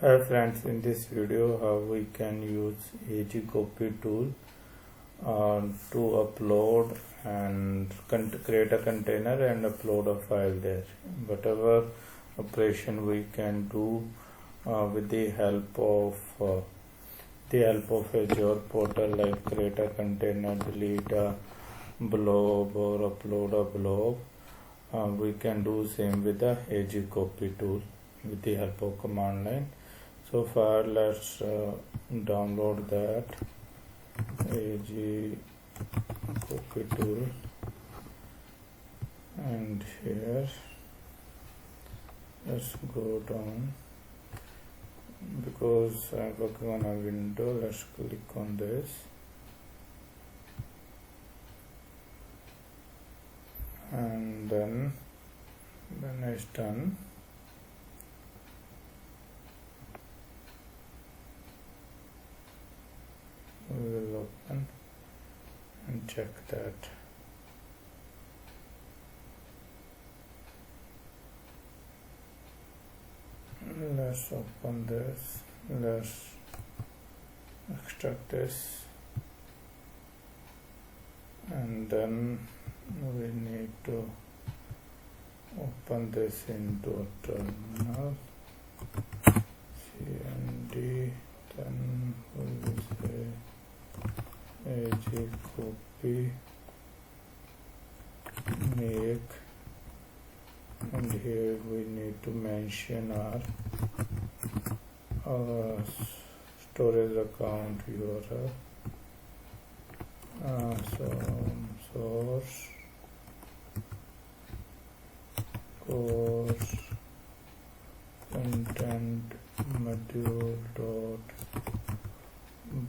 Hi friends, in this video how we can use AzCopy tool to upload and create a container and upload a file there. Whatever operation we can do with the help of Azure portal, like create a container, delete a blob or upload a blob. We can do same with the AzCopy tool with the help of command line. So far, let's download that AzCopy tool, and here let's go down. Because I'm working on a window, let's click on this, and then when it's done, we will open and check that. Let's open this, let's extract this, and then we need to open this into a terminal, cmd, then we will say AzCopy make, and here we need to mention our storage account URL, source course content module dot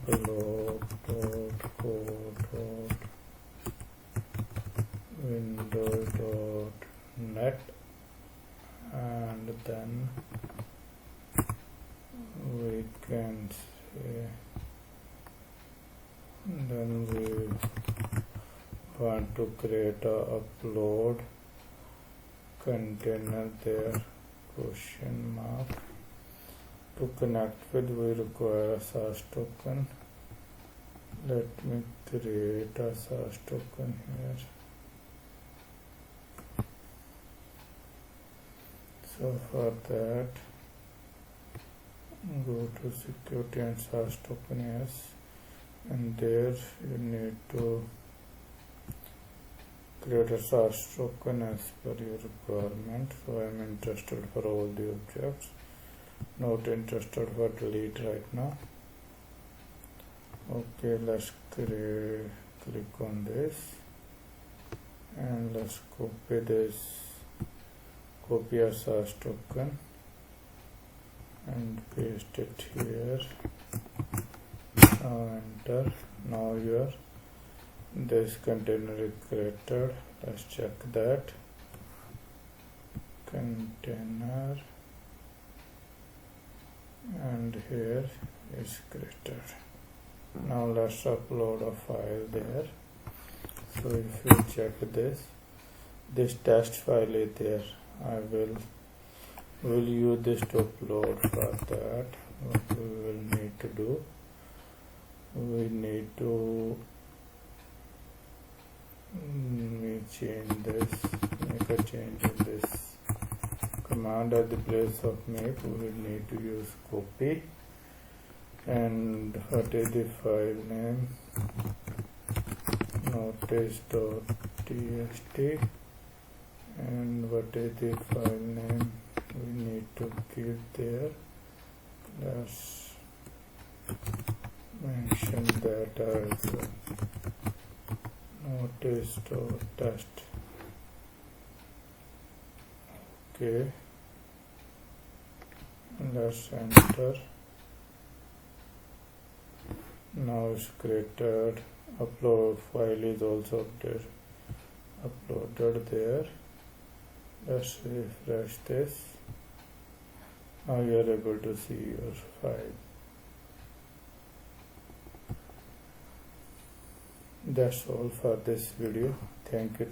blob dot code dot windows dot net, and then we can say, then we want to create a upload container there, question mark. To connect with, we require a SaaS token. Let me create a SaaS token here. So for that, go to security and SaaS token, yes, and there you need to create a SaaS token as per your requirement. So I am interested for all the objects, not interested for delete right now. Okay, let's click on this, and let's copy a SaaS token and paste it here. Now enter. Now this container is created. Let's check that container, and here is created. Now let's upload a file there. So if you check this test file is there. I will use this to upload. For that, what we will need to do, we need to change this, make a change in this command. At the place of make, we will need to use copy, and what is the file name, notice.txt, and what is the file name we need to give there. Let's mention that as notice.txt. Okay, let's enter. Now it's created. Upload file is also uploaded there. Let's refresh this. Now you are able to see your file. That's all for this video. Thank you.